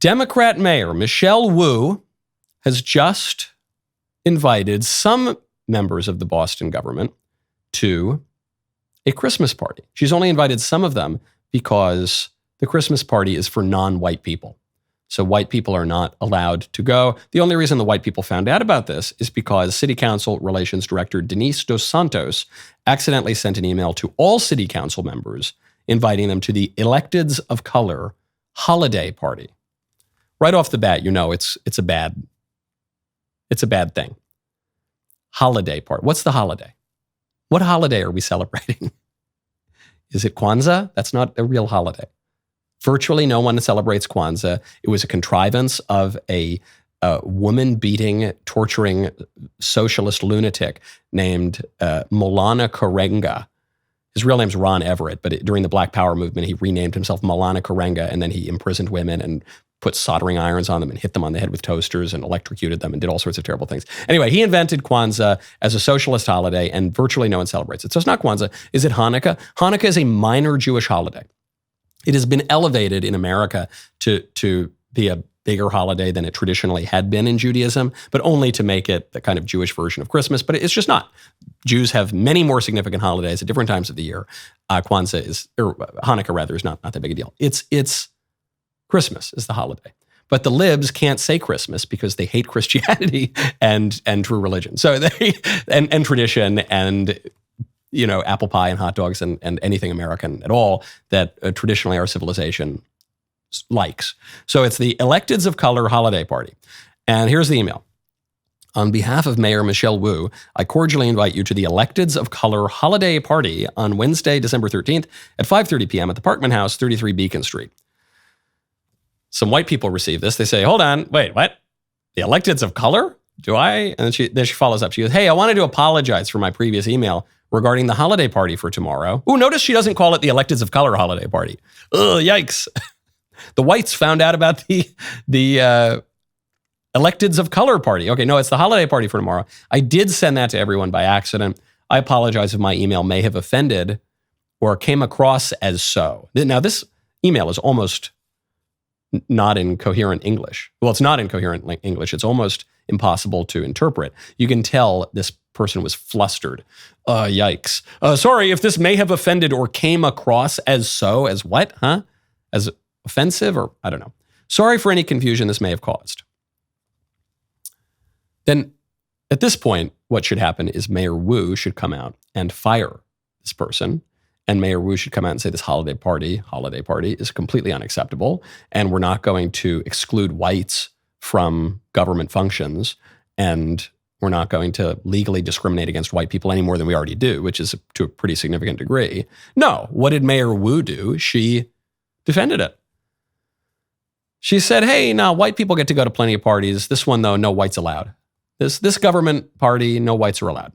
Democrat Mayor Michelle Wu has just invited some members of the Boston government to a Christmas party. She's only invited some of them because the Christmas party is for non-white people. So white people are not allowed to go. The only reason the white people found out about this is because City Council Relations Director Denise Dos Santos accidentally sent an email to all city council members inviting them to the Electeds of Color holiday party. Right off the bat, you know it's a bad thing. Holiday party. What's the holiday? What holiday are we celebrating? Is it Kwanzaa? That's not a real holiday. Virtually no one celebrates Kwanzaa. It was a contrivance of a woman beating, torturing socialist lunatic named Maulana Karenga. His real name's Ron Everett, but during the Black Power movement, he renamed himself Maulana Karenga, and then he imprisoned women and put soldering irons on them and hit them on the head with toasters and electrocuted them and did all sorts of terrible things. Anyway, he invented Kwanzaa as a socialist holiday, and virtually no one celebrates it. So it's not Kwanzaa. Is it Hanukkah? Hanukkah is a minor Jewish holiday. It has been elevated in America to be a bigger holiday than it traditionally had been in Judaism, but only to make it the kind of Jewish version of Christmas. But it's just not. Jews have many more significant holidays at different times of the year. Hanukkah rather, is not that big a deal. It's Christmas is the holiday. But the libs can't say Christmas because they hate Christianity and true religion. So they and tradition and apple pie and hot dogs and anything American at all that traditionally our civilization likes. So it's the Electeds of Color holiday party. And here's the email. On behalf of Mayor Michelle Wu, I cordially invite you to the Electeds of Color holiday party on Wednesday, December 13th at 5:30 p.m. at the Parkman House, 33 Beacon Street. Some white people receive this. They say, hold on, wait, what? The Electeds of Color? Do I? And then she follows up. She goes, hey, I wanted to apologize for my previous email regarding the holiday party for tomorrow. Ooh, notice she doesn't call it the Electeds of Color holiday party. Ugh, yikes. The whites found out about the Electeds of Color party. Okay, no, it's the holiday party for tomorrow. I did send that to everyone by accident. I apologize if my email may have offended or came across as so. Now, this email is almost not in coherent English. Well, it's not in coherent English. It's almost impossible to interpret. You can tell this person was flustered. Yikes. Sorry if this may have offended or came across as so. As what? Huh? As offensive or I don't know. Sorry for any confusion this may have caused. Then at this point, what should happen is Mayor Wu should come out and fire this person. And Mayor Wu should come out and say this holiday party is completely unacceptable. And we're not going to exclude whites from government functions. And we're not going to legally discriminate against white people any more than we already do, which is to a pretty significant degree. No, what did Mayor Wu do? She defended it. She said, hey, no, white people get to go to plenty of parties. This one, though, no whites allowed. This government party, no whites are allowed.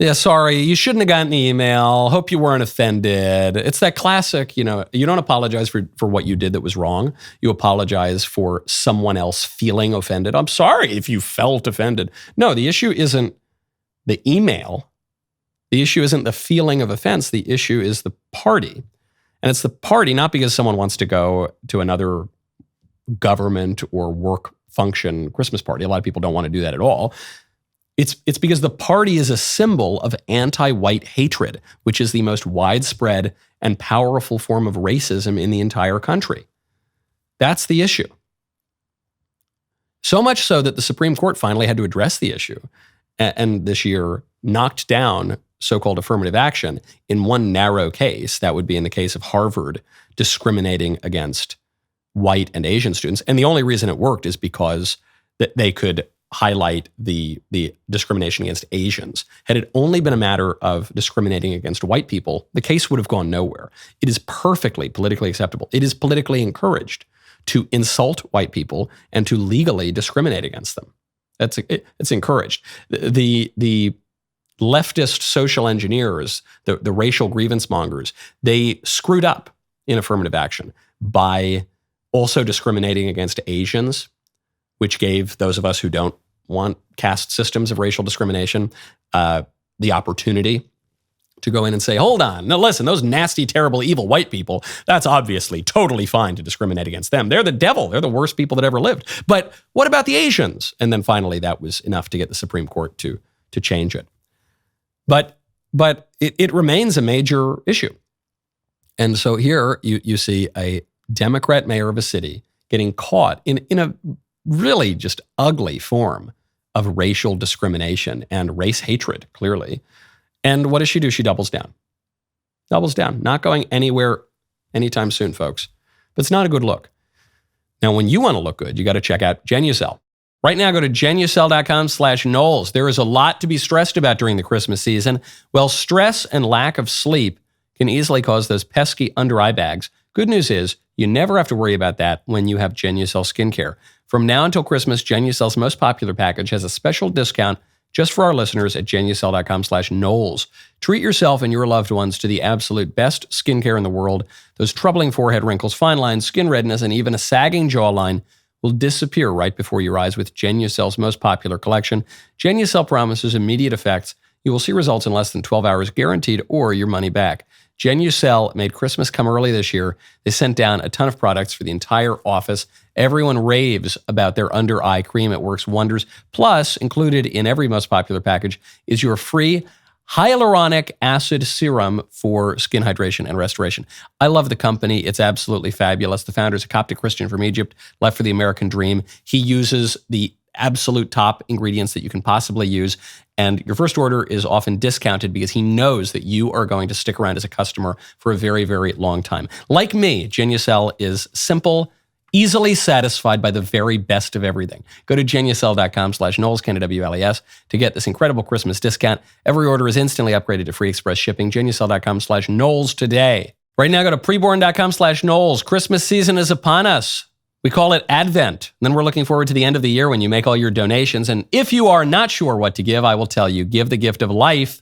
Yeah, sorry, you shouldn't have gotten the email. Hope you weren't offended. It's that classic, you don't apologize for what you did that was wrong. You apologize for someone else feeling offended. I'm sorry if you felt offended. No, the issue isn't the email. The issue isn't the feeling of offense. The issue is the party. And it's the party not because someone wants to go to another government or work function Christmas party. A lot of people don't want to do that at all. It's because the party is a symbol of anti-white hatred, which is the most widespread and powerful form of racism in the entire country. That's the issue. So much so that the Supreme Court finally had to address the issue and this year knocked down so-called affirmative action in one narrow case. That would be in the case of Harvard discriminating against white and Asian students. And the only reason it worked is because that they could highlight the discrimination against Asians. Had it only been a matter of discriminating against white people, the case would have gone nowhere. It is perfectly politically acceptable. It is politically encouraged to insult white people and to legally discriminate against them. It's encouraged. The leftist social engineers, the racial grievance mongers, they screwed up in affirmative action by also discriminating against Asians, which gave those of us who don't want caste systems of racial discrimination the opportunity to go in and say, hold on, now listen, those nasty, terrible, evil white people, that's obviously totally fine to discriminate against them. They're the devil. They're the worst people that ever lived. But what about the Asians? And then finally, that was enough to get the Supreme Court to change it. But it remains a major issue. And so here you see a Democrat mayor of a city getting caught in a really just ugly form of racial discrimination and race hatred, clearly. And what does she do? She doubles down. Doubles down. Not going anywhere anytime soon, folks. But it's not a good look. Now, when you want to look good, you got to check out Genucel. Right now, go to Genucel.com/Knowles. There is a lot to be stressed about during the Christmas season. Well, stress and lack of sleep can easily cause those pesky under-eye bags. Good news is, you never have to worry about that when you have Genucel skincare. From now until Christmas, Genucel's most popular package has a special discount just for our listeners at Genucel.com/Knowles. Treat yourself and your loved ones to the absolute best skincare in the world. Those troubling forehead wrinkles, fine lines, skin redness, and even a sagging jawline will disappear right before your eyes with Genucel's most popular collection. Genucel promises immediate effects. You will see results in less than 12 hours guaranteed or your money back. Genucel made Christmas come early this year. They sent down a ton of products for the entire office. Everyone raves about their under-eye cream. It works wonders. Plus, included in every most popular package is your free hyaluronic acid serum for skin hydration and restoration. I love the company. It's absolutely fabulous. The founder is a Coptic Christian from Egypt, left for the American dream. He uses the absolute top ingredients that you can possibly use. And your first order is often discounted because he knows that you are going to stick around as a customer for a very, very long time. Like me, Genucel is simple, easily satisfied by the very best of everything. Go to Genucel.com/Knowles, Knowles, to get this incredible Christmas discount. Every order is instantly upgraded to free express shipping. Genucel.com/Knowles today. Right now, go to Preborn.com/Knowles. Christmas season is upon us. We call it Advent. And then we're looking forward to the end of the year when you make all your donations. And if you are not sure what to give, I will tell you, give the gift of life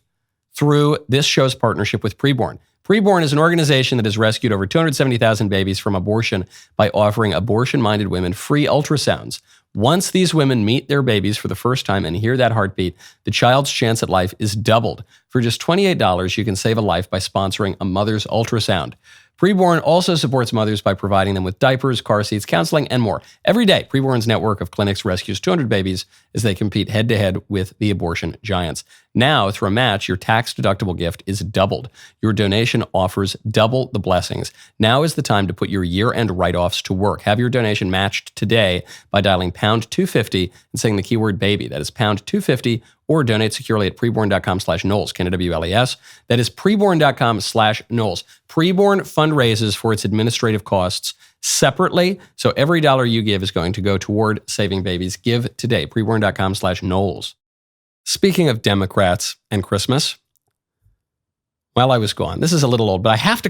through this show's partnership with Preborn. Preborn is an organization that has rescued over 270,000 babies from abortion by offering abortion-minded women free ultrasounds. Once these women meet their babies for the first time and hear that heartbeat, the child's chance at life is doubled. For just $28, you can save a life by sponsoring a mother's ultrasound. Preborn also supports mothers by providing them with diapers, car seats, counseling, and more. Every day, Preborn's network of clinics rescues 200 babies as they compete head-to-head with the abortion giants. Now, through a match, your tax-deductible gift is doubled. Your donation offers double the blessings. Now is the time to put your year-end write-offs to work. Have your donation matched today by dialing pound 250 and saying the keyword baby. That is pound 250, or donate securely at preborn.com/Knowles, Knowles. That is preborn.com/Knowles. Preborn fundraises for its administrative costs separately, so every dollar you give is going to go toward saving babies. Give today, preborn.com/Knowles. Speaking of Democrats and Christmas, while I was gone, this is a little old, but I have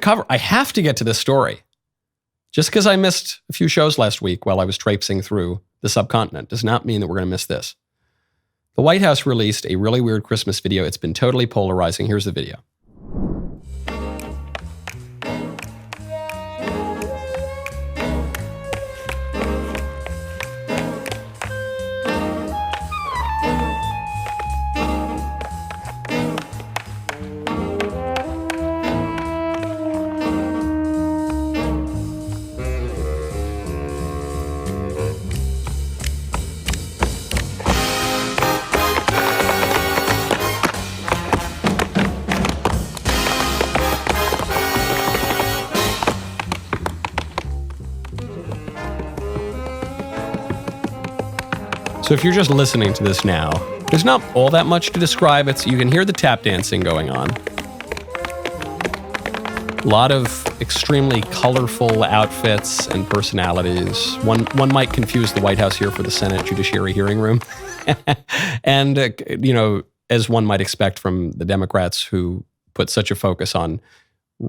to get to this story. Just because I missed a few shows last week while I was traipsing through the subcontinent does not mean that we're going to miss this. The White House released a really weird Christmas video. It's been totally polarizing. Here's the video. So if you're just listening to this now, there's not all that much to describe. You can hear the tap dancing going on. A lot of extremely colorful outfits and personalities. One might confuse the White House here for the Senate Judiciary Hearing Room. And, as one might expect from the Democrats who put such a focus on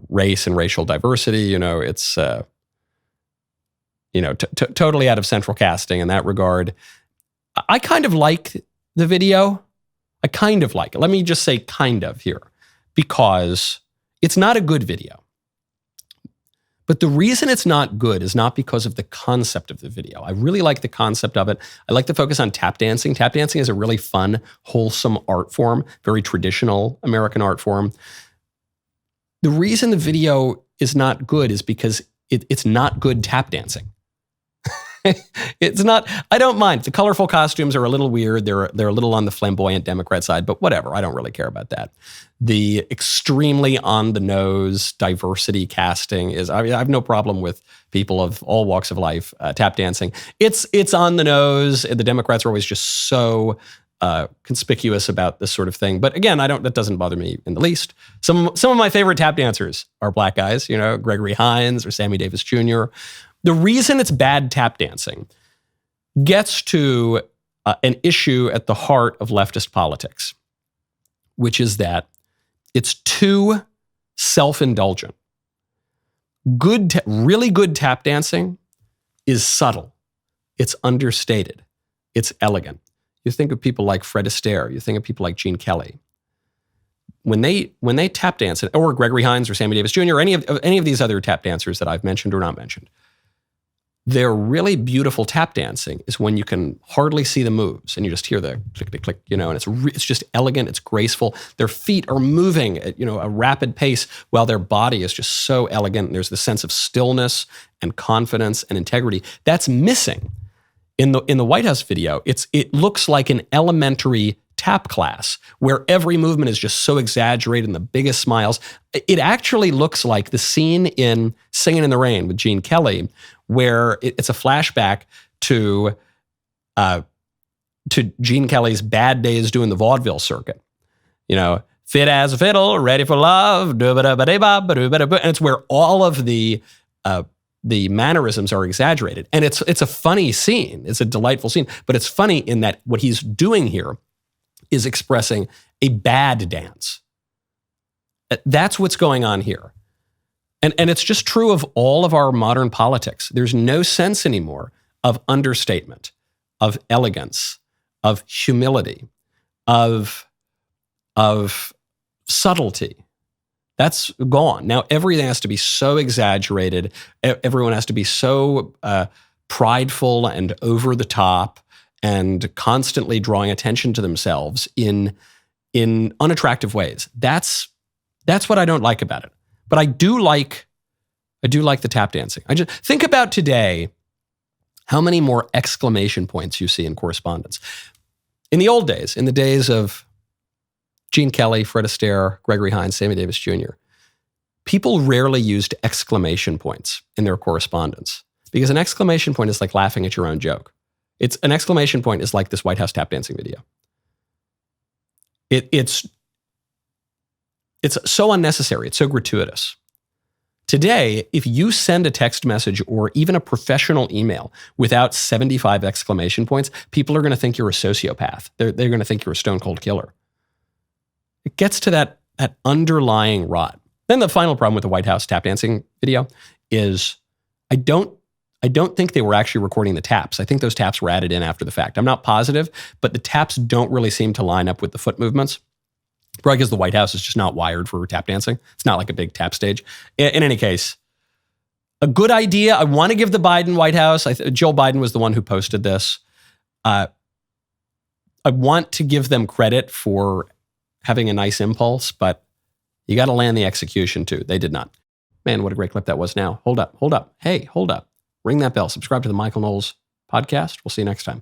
race and racial diversity, it's, totally out of central casting in that regard. I kind of like the video. I kind of like it. Let me just say kind of here, because it's not a good video. But the reason it's not good is not because of the concept of the video. I really like the concept of it. I like to focus on tap dancing. Tap dancing is a really fun, wholesome art form, very traditional American art form. The reason the video is not good is because it's not good tap dancing. It's not, I don't mind. The colorful costumes are a little weird. They're a little on the flamboyant Democrat side, but whatever. I don't really care about that. The extremely on the nose diversity casting is, I have no problem with people of all walks of life tap dancing. It's on the nose. The Democrats are always just so conspicuous about this sort of thing. But again, that doesn't bother me in the least. Some of my favorite tap dancers are black guys, Gregory Hines or Sammy Davis Jr. The reason it's bad tap dancing gets to an issue at the heart of leftist politics, which is that it's too self-indulgent. Really good tap dancing is subtle. It's understated. It's elegant. You think of people like Fred Astaire. You think of people like Gene Kelly. When they tap dance, or Gregory Hines or Sammy Davis Jr., or any of these other tap dancers that I've mentioned or not mentioned, their really beautiful tap dancing is when you can hardly see the moves and you just hear the click, click, click, and it's just elegant, it's graceful. Their feet are moving at, a rapid pace while their body is just so elegant. And there's the sense of stillness and confidence and integrity that's missing in the White House video. It looks like an elementary tap class where every movement is just so exaggerated and the biggest smiles. It actually looks like the scene in Singing in the Rain with Gene Kelly, where it's a flashback to Gene Kelly's bad days doing the vaudeville circuit. Fit as a fiddle, ready for love, and it's where all of the mannerisms are exaggerated. And it's a funny scene. It's a delightful scene, but it's funny in that what he's doing here is expressing a bad dance. That's what's going on here. And it's just true of all of our modern politics. There's no sense anymore of understatement, of elegance, of humility, of subtlety. That's gone. Now everything has to be so exaggerated. Everyone has to be so prideful and over the top and constantly drawing attention to themselves in unattractive ways. That's what I don't like about it. But I do like the tap dancing. I just think about today how many more exclamation points you see in correspondence. In the old days, in the days of Gene Kelly, Fred Astaire, Gregory Hines, Sammy Davis Jr., people rarely used exclamation points in their correspondence because an exclamation point is like laughing at your own joke. An exclamation point is like this White House tap dancing video. It's so unnecessary. It's so gratuitous. Today, if you send a text message or even a professional email without 75 exclamation points, people are going to think you're a sociopath. They're going to think you're a stone cold killer. It gets to that underlying rot. Then the final problem with the White House tap dancing video is I don't think they were actually recording the taps. I think those taps were added in after the fact. I'm not positive, but the taps don't really seem to line up with the foot movements. Probably because the White House is just not wired for tap dancing. It's not like a big tap stage. In any case, a good idea. I want to give the Biden White House, Joe Biden was the one who posted this. I want to give them credit for having a nice impulse, but you got to land the execution too. They did not. Man, what a great clip that was now. Hold up. Hey, hold up. Ring that bell. Subscribe to the Michael Knowles podcast. We'll see you next time.